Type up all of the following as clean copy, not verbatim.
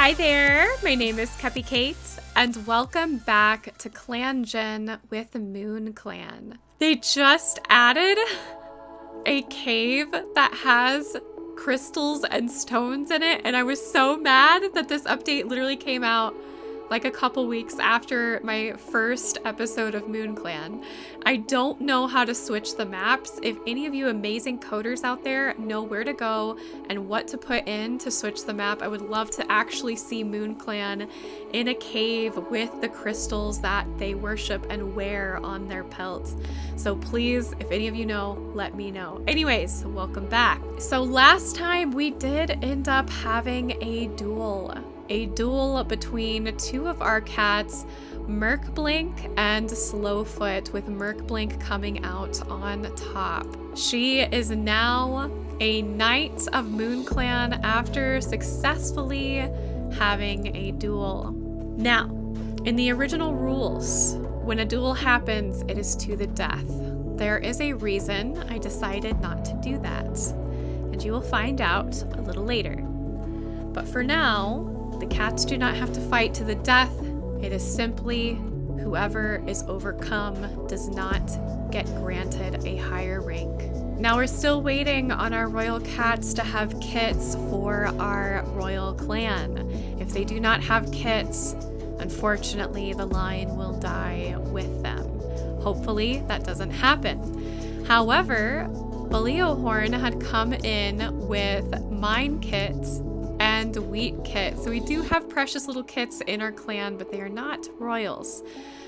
Hi there, my name is Cupicate, and welcome back to clangen with the Moon Clan. They just added a cave that has crystals and stones in it, and I was so mad that this update literally came out like a couple weeks after my first episode of Moon Clan. I don't know how to switch the maps. If any of you amazing coders out there know where to go and what to put in to switch the map, I would love to actually see Moon Clan in a cave with the crystals that they worship and wear on their pelts. So please, if any of you know, let me know. Anyways, welcome back. So last time we did end up having a duel between two of our cats, Merkblink and Slowfoot, with Merkblink coming out on top. She is now a knight of Moon Clan after successfully having a duel. Now, in the original rules, when a duel happens, it is to the death. There is a reason I decided not to do that, and you will find out a little later. But for now, the cats do not have to fight to the death. It is simply whoever is overcome does not get granted a higher rank. Now we're still waiting on our royal cats to have kits for our royal clan. If they do not have kits, unfortunately the line will die with them. Hopefully that doesn't happen. However, Baliohorn had come in with mine kits and wheat kit. So we do have precious little kits in our clan, but they are not royals.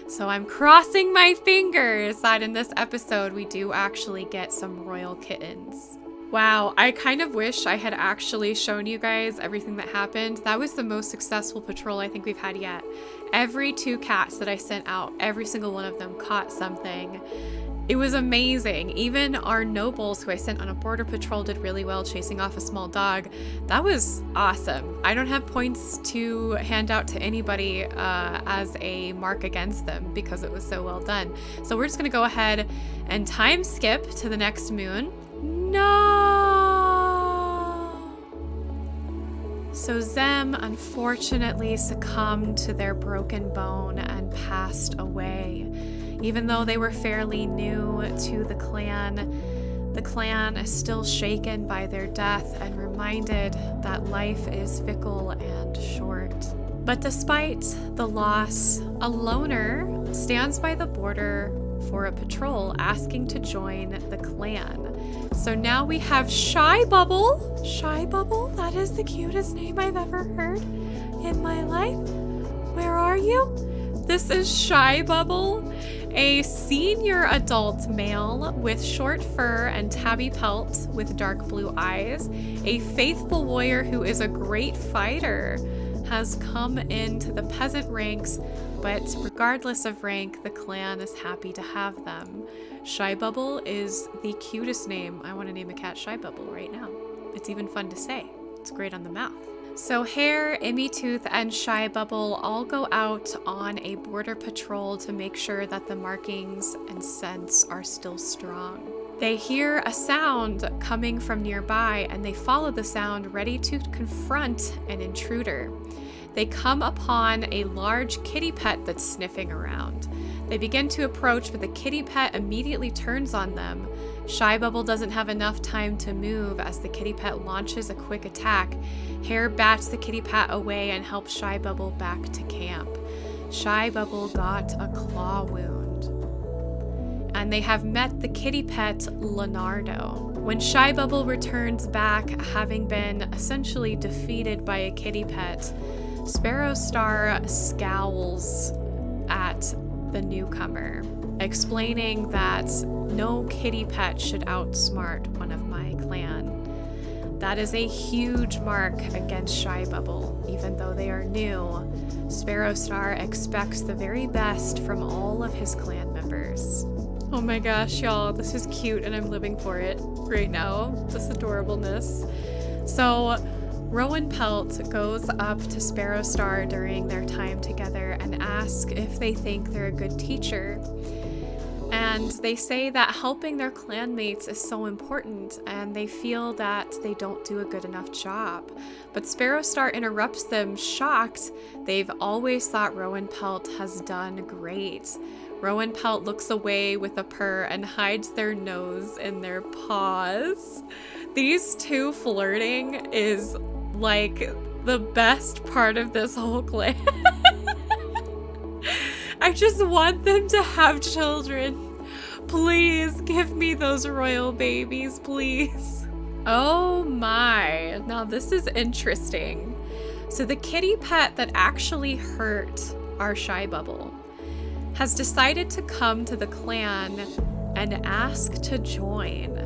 So I'm crossing my fingers that in this episode we do actually get some royal kittens. Wow, I kind of wish I had actually shown you guys everything that happened. That was the most successful patrol I think we've had yet. Every 2 cats that I sent out, every single one of them caught something. It was amazing. Even our nobles who I sent on a border patrol did really well chasing off a small dog. That was awesome. I don't have points to hand out to anybody as a mark against them because it was so well done. So we're just going to go ahead and time skip to the next moon. No! So Zem unfortunately succumbed to their broken bone and passed away. Even though they were fairly new to the clan is still shaken by their death and reminded that life is fickle and short. But despite the loss, a loner stands by the border for a patrol asking to join the clan. So now we have Shy Bubble. Shy Bubble, that is the cutest name I've ever heard in my life. Where are you? This is Shy Bubble, a senior adult male with short fur and tabby pelt with dark blue eyes, a faithful warrior who is a great fighter, has come into the peasant ranks, but regardless of rank, the clan is happy to have them. Shy Bubble is the cutest name. I want to name a cat Shy Bubble right now. It's even fun to say. It's great on the mouth. So Hare, Immytooth, and Shy Bubble all go out on a border patrol to make sure that the markings and scents are still strong. They hear a sound coming from nearby and they follow the sound, ready to confront an intruder. They come upon a large kitty pet that's sniffing around. They begin to approach, but the kitty pet immediately turns on them. Shy Bubble doesn't have enough time to move as the kitty pet launches a quick attack. Hare bats the kitty pet away and helps Shy Bubble back to camp. Shy Bubble got a claw wound. And they have met the kitty pet, Leonardo. When Shy Bubble returns back, having been essentially defeated by a kitty pet, Sparrow Star scowls at the newcomer, explaining that no kitty pet should outsmart one of my clan. That is a huge mark against Shy Bubble. Even though they are new, Sparrow Star expects the very best from all of his clan members. Oh my gosh, y'all, this is cute and I'm living for it right now. This adorableness. So Rowan Pelt goes up to Sparrow Star during their time together and asks if they think they're a good teacher. And And they say that helping their clanmates is so important, and they feel that they don't do a good enough job. But Sparrowstar interrupts them, shocked. They've always thought Rowan Pelt has done great. Rowan Pelt looks away with a purr and hides their nose in their paws. These two flirting is like the best part of this whole clan. I just want them to have children. Please give me those royal babies, please. Oh my, now this is interesting. So the kitty pet that actually hurt our Shy Bubble has decided to come to the clan and ask to join.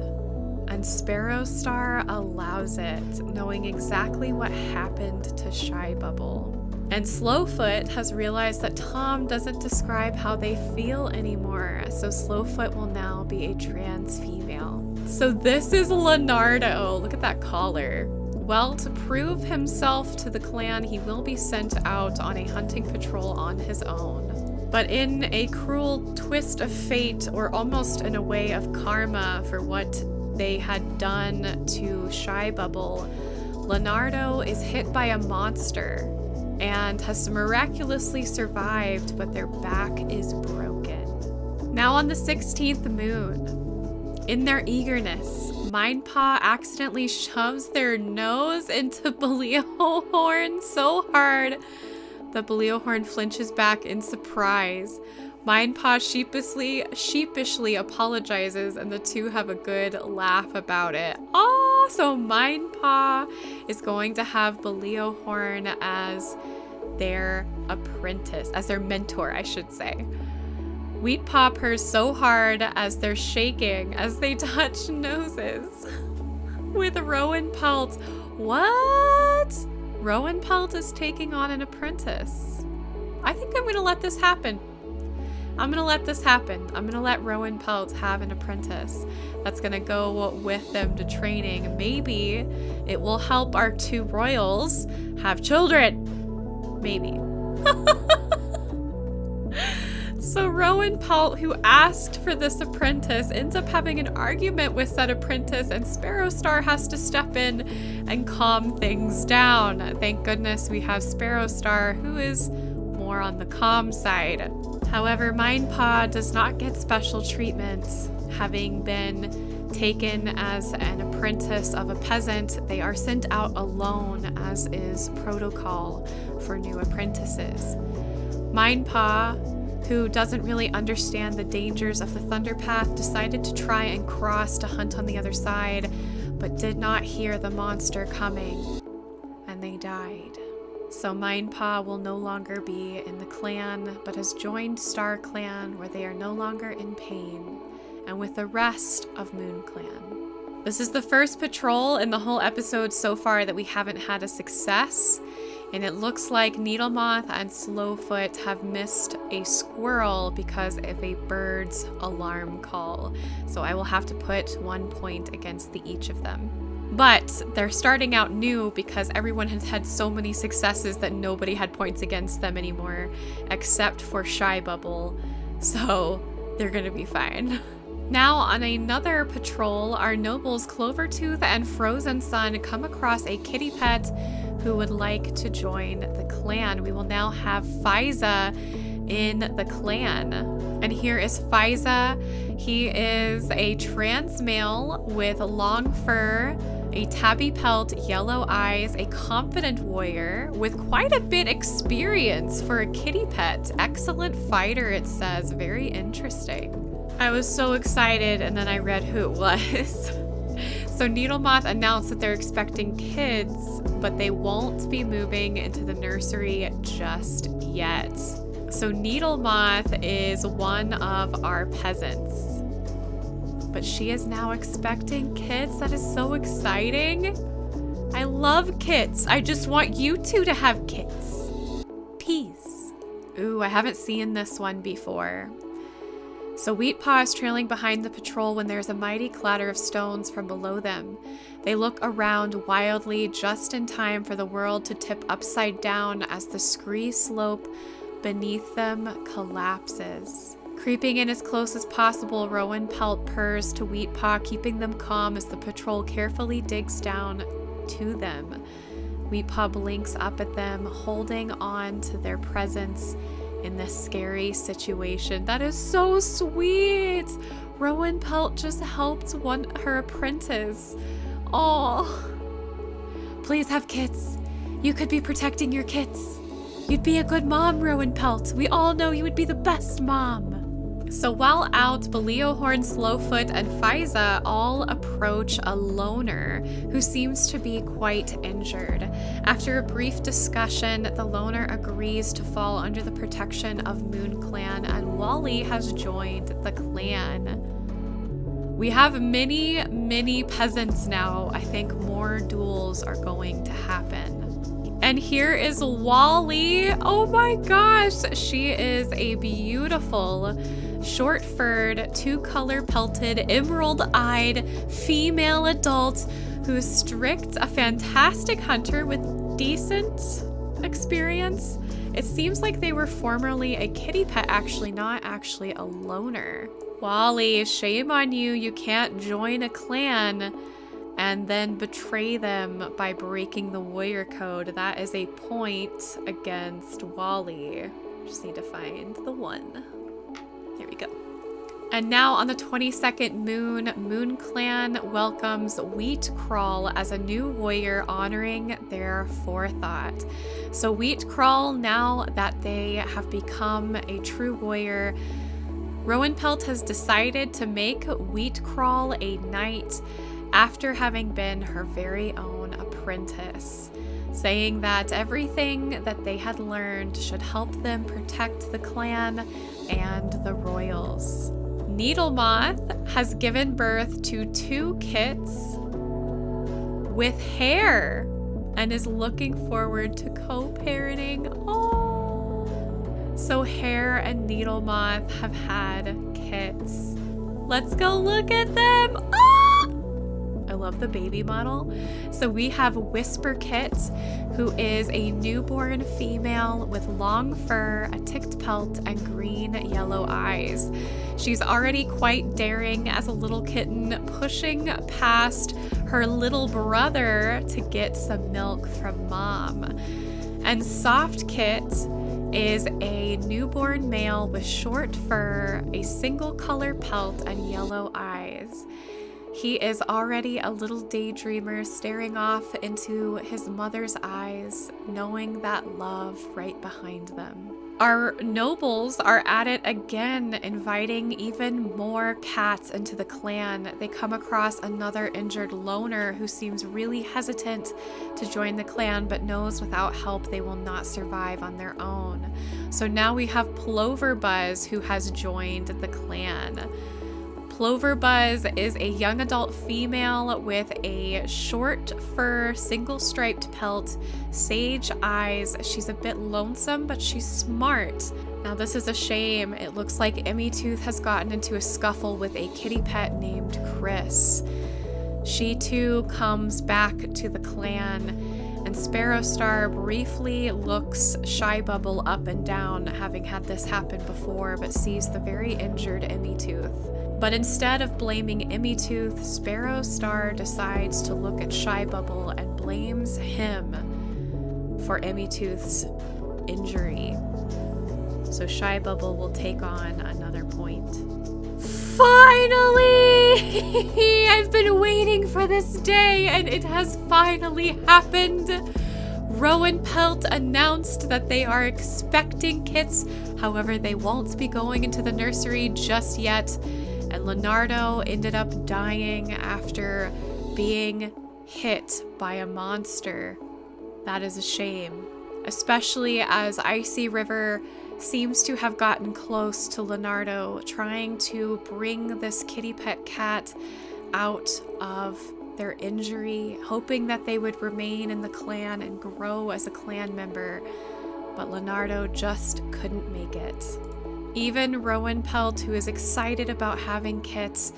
And Sparrowstar allows it, knowing exactly what happened to Shy Bubble. And Slowfoot has realized that Tom doesn't describe how they feel anymore, so Slowfoot will now be a trans female. So this is Leonardo. Look at that collar. Well, to prove himself to the clan, he will be sent out on a hunting patrol on his own. But in a cruel twist of fate, or almost in a way of karma for what they had done to Shy Bubble, Leonardo is hit by a monster and has miraculously survived, but their back is broken. Now on the 16th moon, in their eagerness, Mindpaw accidentally shoves their nose into Baleohorn so hard that Baleohorn flinches back in surprise. Mindpaw sheepishly apologizes, and the two have a good laugh about it. Oh, so Mindpaw is going to have Baleohorn as their apprentice, as their mentor, I should say. Wheatpaw purrs so hard as they're shaking as they touch noses with Rowan Pelt. What? Rowan Pelt is taking on an apprentice. I think I'm gonna let this happen. I'm gonna let this happen. I'm gonna let Rowan Pelt have an apprentice that's gonna go with them to training. Maybe it will help our two royals have children. Maybe. So Rowan Pelt, who asked for this apprentice, ends up having an argument with said apprentice, and Sparrowstar has to step in and calm things down. Thank goodness we have Sparrowstar, who is more on the calm side. However, Mindpaw does not get special treatment. Having been taken as an apprentice of a peasant, they are sent out alone, as is protocol for new apprentices. Mindpaw, who doesn't really understand the dangers of the Thunderpath, decided to try and cross to hunt on the other side, but did not hear the monster coming, and they died. So Mindpaw will no longer be in the clan, but has joined Star Clan, where they are no longer in pain, and with the rest of Moon Clan. This is the first patrol in the whole episode so far that we haven't had a success, and it looks like Needlemoth and Slowfoot have missed a squirrel because of a bird's alarm call. So I will have to put 1 point against each of them. But they're starting out new because everyone has had so many successes that nobody had points against them anymore, except for Shy Bubble. So they're gonna be fine. Now on another patrol, our nobles Clovertooth and Frozen Sun come across a kitty pet who would like to join the clan. We will now have Fiza in the clan. And here is Fiza. He is a trans male with long fur, a tabby pelt, yellow eyes, a confident warrior with quite a bit experience for a kitty pet. Excellent fighter, it says. Very interesting. I was so excited, and then I read who it was. So Needlemoth announced that they're expecting kids, but they won't be moving into the nursery just yet. So Needlemoth is one of our peasants, but she is now expecting kids. That is so exciting. I love kids. I just want you two to have kids. Peace. Ooh, I haven't seen this one before. So Wheatpaw is trailing behind the patrol when there's a mighty clatter of stones from below them. They look around wildly just in time for the world to tip upside down as the scree slope beneath them collapses. Creeping in as close as possible, Rowan Pelt purrs to Wheatpaw, keeping them calm as the patrol carefully digs down to them. Wheatpaw blinks up at them, holding on to their presence in this scary situation. That is so sweet! Rowan Pelt just helped her apprentice. Oh, please have kits. You could be protecting your kits. You'd be a good mom, Rowan Pelt. We all know you would be the best mom. So while out, Baleohorn, Slowfoot, and Fiza all approach a loner who seems to be quite injured. After a brief discussion, the loner agrees to fall under the protection of Moon Clan, and Wally has joined the clan. We have many peasants now. I think more duels are going to happen. And here is Wally. Oh my gosh, she is a beautiful, short-furred, two-color pelted, emerald-eyed female adult who's strict, a fantastic hunter with decent experience. It seems like they were formerly a kitty pet, actually, not actually a loner. Wally, shame on you. You can't join a clan and then betray them by breaking the warrior code. That is a point against Wally. Just need to find the one. Here we go. And now on the 22nd moon, Moon Clan welcomes Wheat Crawl as a new warrior, honoring their forethought. So Wheat Crawl, now that they have become a true warrior, Rowan Pelt has decided to make Wheat Crawl a knight after having been her very own apprentice, saying that everything that they had learned should help them protect the clan and the royals. Needlemoth has given birth to 2 kits with hair and is looking forward to co-parenting. Oh! So Hare and Needlemoth have had kits. Let's go look at them. Oh! I love the baby model. So we have Whisper Kit, who is a newborn female with long fur, a ticked pelt, and green-yellow eyes. She's already quite daring as a little kitten, pushing past her little brother to get some milk from mom. And Soft Kit is a newborn male with short fur, a single color pelt, and yellow eyes. He is already a little daydreamer, staring off into his mother's eyes, knowing that love right behind them. Our nobles are at it again, inviting even more cats into the clan. They come across another injured loner who seems really hesitant to join the clan, but knows without help they will not survive on their own. So now we have Ploverbuzz, who has joined the clan. Ploverbuzz is a young adult female with a short fur, single striped pelt, sage eyes. She's a bit lonesome, but she's smart. Now this is a shame. It looks like Emmy Tooth has gotten into a scuffle with a kitty pet named Chris. She too comes back to the clan, and Sparrowstar briefly looks Shy Bubble up and down, having had this happen before, but sees the very injured Emmy Tooth. But instead of blaming Emmy Tooth, Sparrowstar decides to look at Shy Bubble and blames him for Emmy Tooth's injury. So Shy Bubble will take on another point. Finally! I've been waiting for this day, and it has finally happened. Rowan Pelt announced that they are expecting kits, however they won't be going into the nursery just yet. And Leonardo ended up dying after being hit by a monster. That is a shame, especially as Icy River seems to have gotten close to Leonardo, trying to bring this kitty pet cat out of their injury, hoping that they would remain in the clan and grow as a clan member. But Leonardo just couldn't make it. Even Rowan Pelt, who is excited about having kits,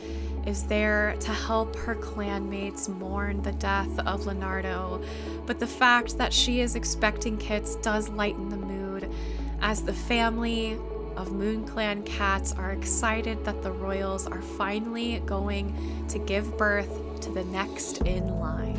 is there to help her clanmates mourn the death of Leonardo. But the fact that she is expecting kits does lighten the mood, as the family of Moon Clan cats are excited that the royals are finally going to give birth to the next in line.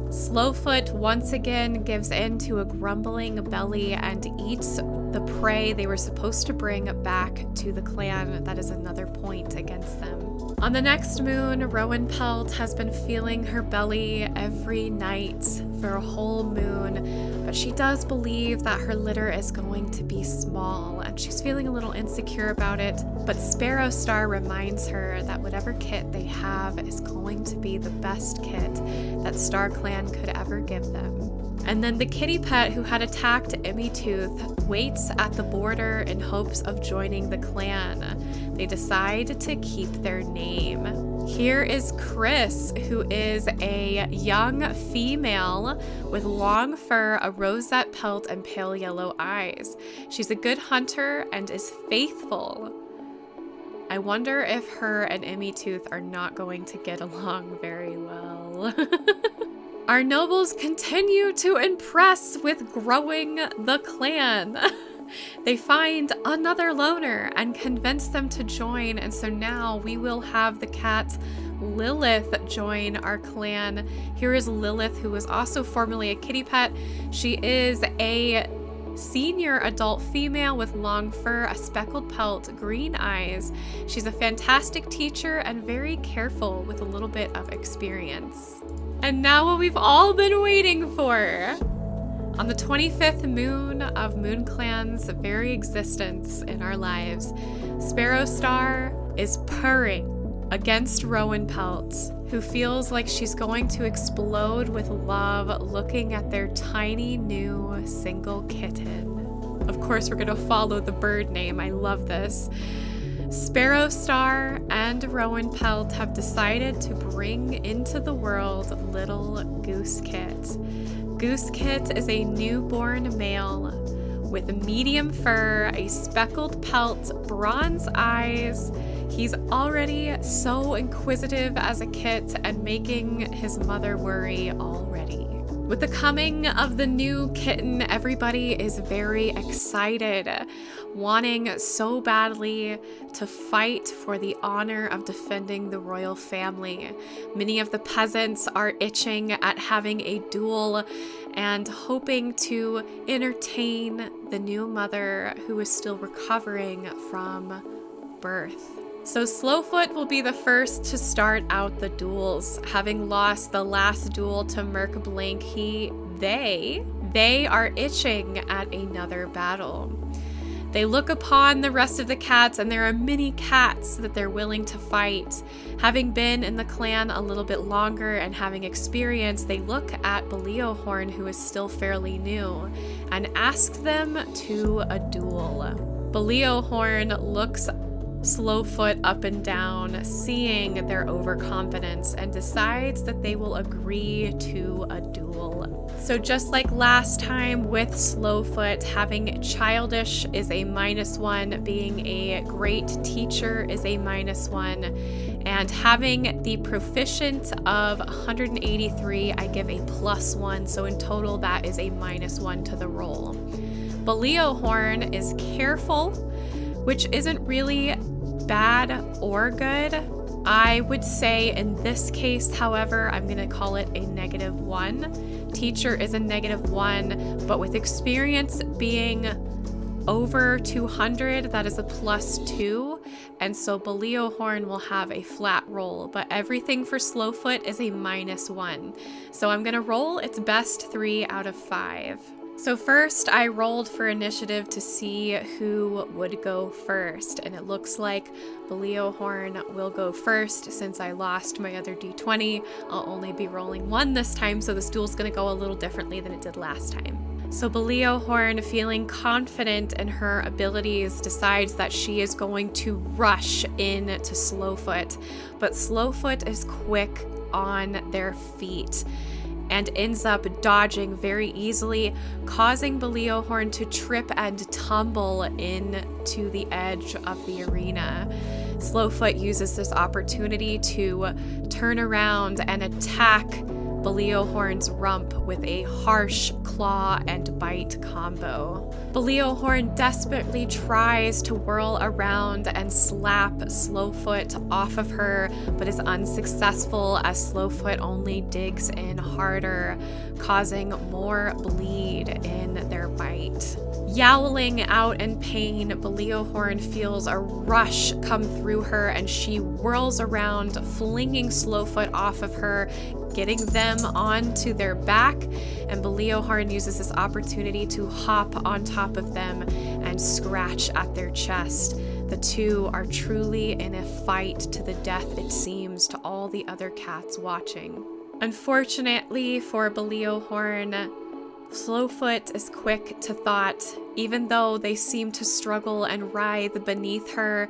Slowfoot once again gives in to a grumbling belly and eats the prey they were supposed to bring back to the clan. That is another point against them. On the next moon, Rowan Pelt has been feeling her belly every night for a whole moon, but she does believe that her litter is going to be small, and she's feeling a little insecure about it. But Sparrow Star reminds her that whatever kit they have is going to be the best kit that Star Clan could ever give them. And then the kitty pet who had attacked Emmy Tooth waits at the border in hopes of joining the clan. They decide to keep their name. Here is Chris, who is a young female with long fur, a rosette pelt, and pale yellow eyes. She's a good hunter and is faithful. I wonder if her and Emmy Tooth are not going to get along very well. Our nobles continue to impress with growing the clan. They find another loner and convince them to join, and so now we will have the cat Lilith join our clan. Here is Lilith, who was also formerly a kitty pet. She is a senior adult female with long fur, a speckled pelt, green eyes. She's a fantastic teacher and very careful with a little bit of experience. And now what we've all been waiting for. On the 25th moon of Moon Clan's very existence in our lives, Sparrow Star is purring against Rowan Pelt, who feels like she's going to explode with love looking at their tiny new single kitten. Of course, we're going to follow the bird name. I love this. Sparrow Star and Rowan Pelt have decided to bring into the world little Goose Kit. Goose Kit is a newborn male with medium fur, a speckled pelt, bronze eyes. He's already so inquisitive as a kit and making his mother worry already. With the coming of the new kitten, everybody is very excited, wanting so badly to fight for the honor of defending the royal family. Many of the peasants are itching at having a duel and hoping to entertain the new mother who is still recovering from birth. So Slowfoot will be the first to start out the duels. Having lost the last duel to Merc Blink, they are itching at another battle. They look upon the rest of the cats, and there are many cats that they're willing to fight. Having been in the clan a little bit longer and having experience, they look at Baleohorn, who is still fairly new, and ask them to a duel. Baleohorn looks Slowfoot up and down, seeing their overconfidence, and decides that they will agree to a duel. So just like last time with Slowfoot, having childish is a -1, being a great teacher is a -1, and having the proficient of 183, I give a +1, so in total that is a -1 to the roll. Baleohorn is careful, which isn't really bad or good. I would say in this case, however, I'm going to call it a -1. Teacher is a -1, but with experience being over 200, that is a +2, and so Baleohorn will have a flat roll, but everything for Slowfoot is a -1. So I'm going to roll its best 3 out of 5. So first, I rolled for initiative to see who would go first, and it looks like Baleohorn will go first. Since I lost my other d20, I'll only be rolling 1 this time, so this duel's going to go a little differently than it did last time. So Baleohorn, feeling confident in her abilities, decides that she is going to rush in to Slowfoot, but Slowfoot is quick on their feet and ends up dodging very easily, causing Baleohorn to trip and tumble into the edge of the arena. Slowfoot uses this opportunity to turn around and attack Baleohorn's rump with a harsh claw and bite combo. Baleohorn desperately tries to whirl around and slap Slowfoot off of her, but is unsuccessful as Slowfoot only digs in harder, causing more bleed in their bite. Yowling out in pain, Baleohorn feels a rush come through her and she whirls around, flinging Slowfoot off of her, getting them onto their back, and Baleohorn uses this opportunity to hop on top of them and scratch at their chest. The two are truly in a fight to the death, it seems, to all the other cats watching. Unfortunately for Baleohorn, Slowfoot is quick to thought. Even though they seem to struggle and writhe beneath her,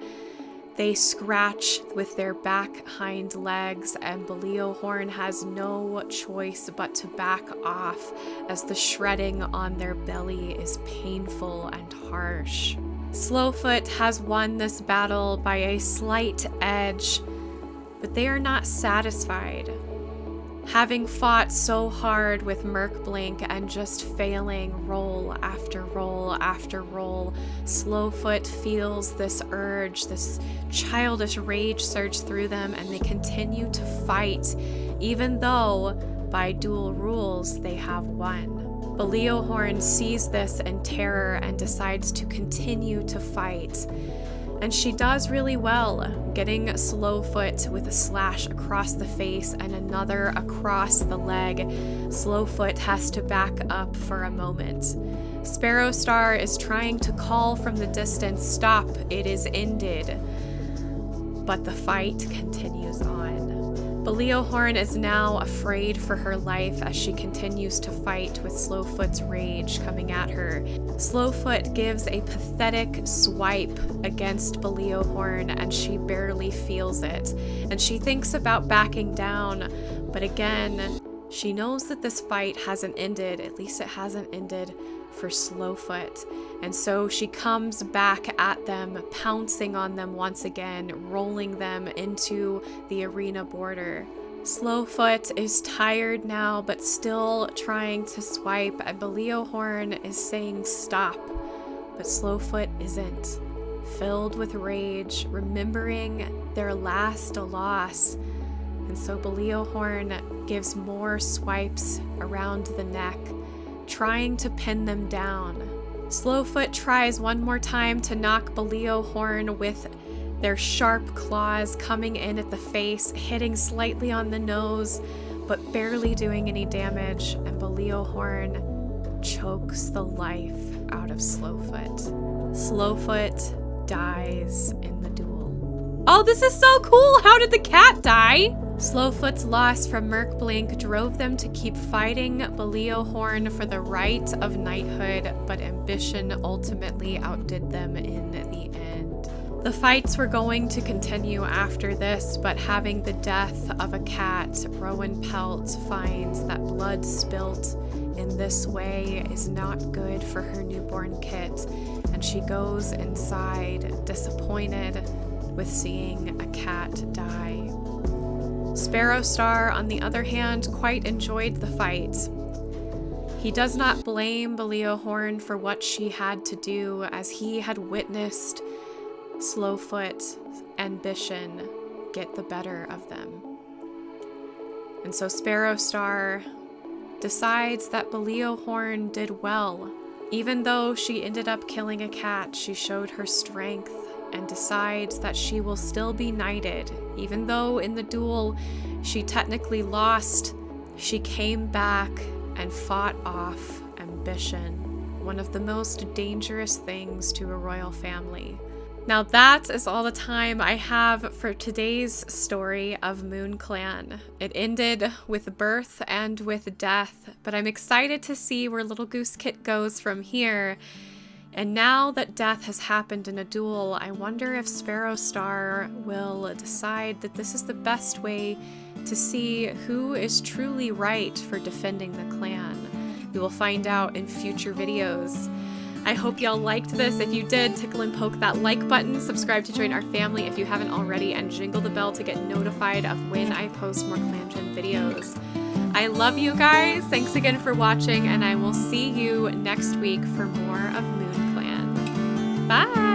they scratch with their back hind legs, and Baleohorn has no choice but to back off as the shredding on their belly is painful and harsh. Slowfoot has won this battle by a slight edge, but they are not satisfied. Having fought so hard with Merkblink and just failing roll after roll after roll, Slowfoot feels this urge, this childish rage surge through them, and they continue to fight, even though, by Duel rules, they have won. Baleohorn sees this in terror and decides to continue to fight. And she does really well, getting Slowfoot with a slash across the face and another across the leg. Slowfoot has to back up for a moment. Sparrowstar is trying to call from the distance, "Stop, it is ended." But the fight continues on. Baleohorn is now afraid for her life as she continues to fight with Slowfoot's rage coming at her. Slowfoot gives a pathetic swipe against Baleohorn and she barely feels it. And she thinks about backing down, but again, she knows that this fight hasn't ended. At least it hasn't ended for Slowfoot. And so she comes back at them, pouncing on them once again, rolling them into the arena border. Slowfoot is tired now, but still trying to swipe, and Baleohorn is saying stop, but Slowfoot isn't. Filled with rage, remembering their last loss, and so Baleohorn gives more swipes around the neck, trying to pin them down. Slowfoot tries one more time to knock Baleohorn with their sharp claws, coming in at the face, hitting slightly on the nose, but barely doing any damage, and Baleohorn chokes the life out of Slowfoot. Slowfoot dies in the duel. Oh, this is so cool! How did the cat die? Slowfoot's loss from Merkblink drove them to keep fighting Baleohorn for the right of knighthood, but ambition ultimately outdid them in the end. The fights were going to continue after this, but having the death of a cat, Rowan Pelt finds that blood spilt in this way is not good for her newborn kit, and she goes inside disappointed with seeing a cat die. Sparrowstar, on the other hand, quite enjoyed the fight. He does not blame Baleohorn for what she had to do, as he had witnessed Slowfoot's ambition get the better of them. And so Sparrowstar decides that Baleohorn did well. Even though she ended up killing a cat, she showed her strength and decides that she will still be knighted. Even though in the duel she technically lost, she came back and fought off ambition, one of the most dangerous things to a royal family. Now that is all the time I have for today's story of Moon Clan. It ended with birth and with death, but I'm excited to see where Little Goose Kit goes from here. And now that death has happened in a duel, I wonder if Sparrowstar will decide that this is the best way to see who is truly right for defending the clan. We will find out in future videos. I hope y'all liked this. If you did, tickle and poke that like button, subscribe to join our family if you haven't already, and jingle the bell to get notified of when I post more clangen videos. I love you guys. Thanks again for watching, and I will see you next week for more of Moon Clan. Bye!